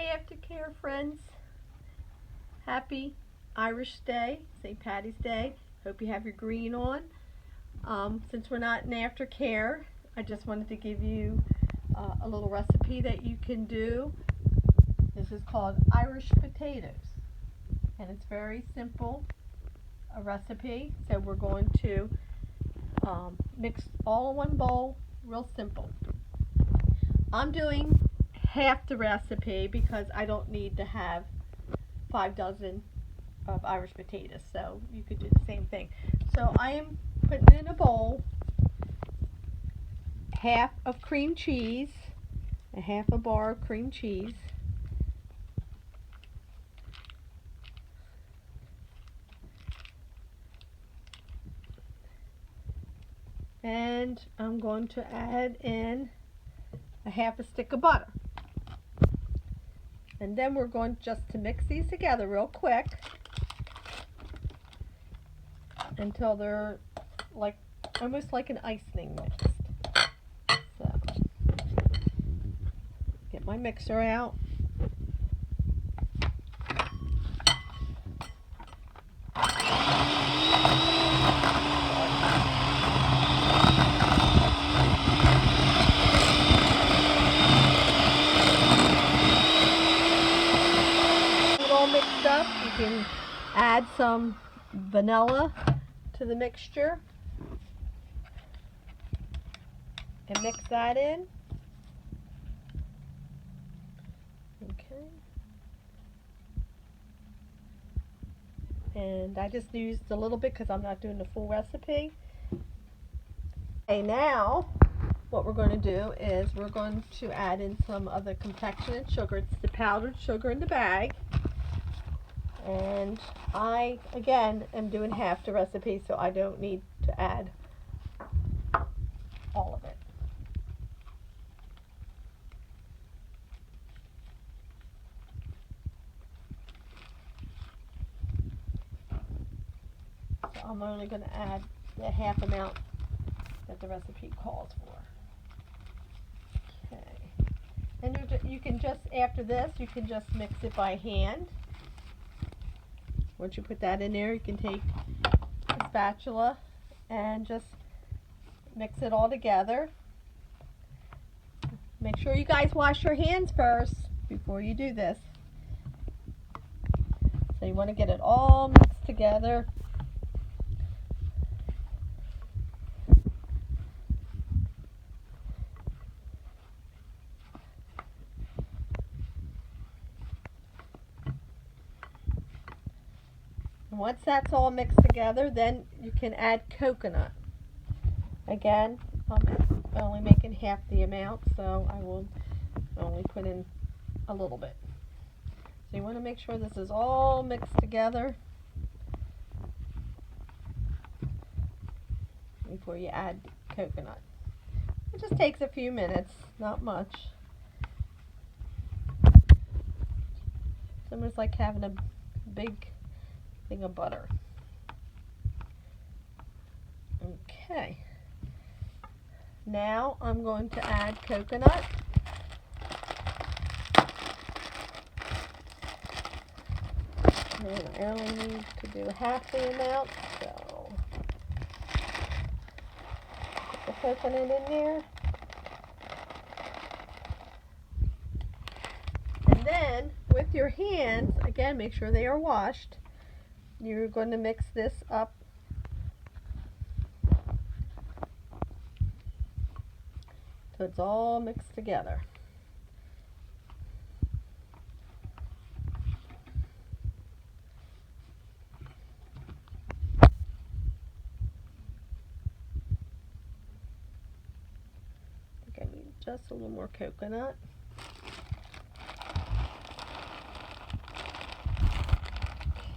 aftercare friends. Happy Irish Day, St. Patty's Day. Hope you have your green on. Since we're not in aftercare, I just wanted to give you a little recipe that you can do. This is called Irish potatoes, and it's very simple a recipe. So we're going to mix all in one bowl, real simple. I'm doing half the recipe because I don't need to have 5 dozen of Irish potatoes, so you could do the same thing. So I am putting in a bowl half of cream cheese, a half a bar of cream cheese, and I'm going to add in a half a stick of butter. And then we're going just to mix these together real quick until they're like almost like an icing mixed. So get my mixer out. All mixed up, you can add some vanilla to the mixture and mix that in. Okay. And I just used a little bit because I'm not doing the full recipe. Okay, now what we're going to do is we're going to add in some of the confectionate sugar. It's the powdered sugar in the bag. And I, again, am doing half the recipe, so I don't need to add all of it. So I'm only going to add the half amount that the recipe calls for. Okay. And you can just, after this, you can just mix it by hand. Once you put that in there, you can take a spatula and just mix it all together. Make sure you guys wash your hands first before you do this. So you want to get it all mixed together. Once that's all mixed together, then you can add coconut. Again, I'm only making half the amount, so I will only put in a little bit. So you want to make sure this is all mixed together before you add coconut. It just takes a few minutes, not much. It's almost like having a big thing of butter. Okay. Now I'm going to add coconut. And I only need to do half the amount, so put the coconut in there. And then with your hands, again, make sure they are washed. You're going to mix this up so it's all mixed together. I think I need just a little more coconut.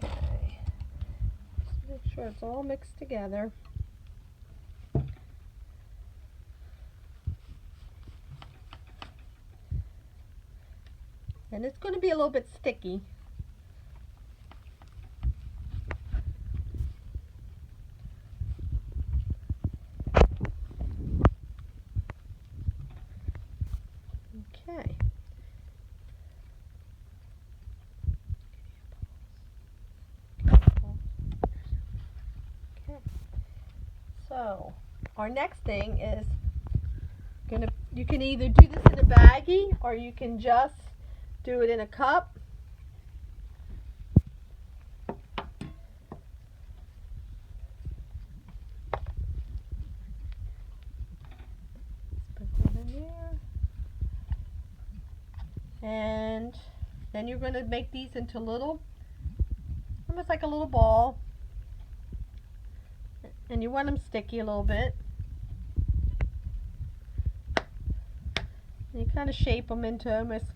Okay. Just make sure it's all mixed together. And it's going to be a little bit sticky. Okay. So our next thing is you can either do this in a baggie or you can just do it in a cup. Put that in there. And then you're going to make these into little, almost like a little ball. And you want them sticky a little bit. And you kind of shape them into almost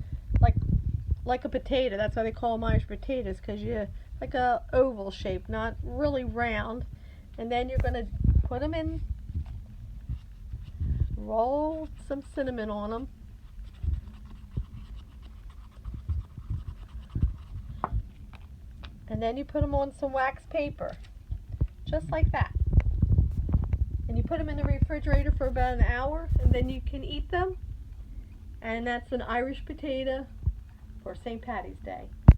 like a potato. That's why they call them Irish potatoes, because you like a oval shape, not really round. And then you're going to put them in, roll some cinnamon on them. And then you put them on some wax paper, just like that. And you put them in the refrigerator for about an hour, and then you can eat them. And that's an Irish potato for St. Patty's Day.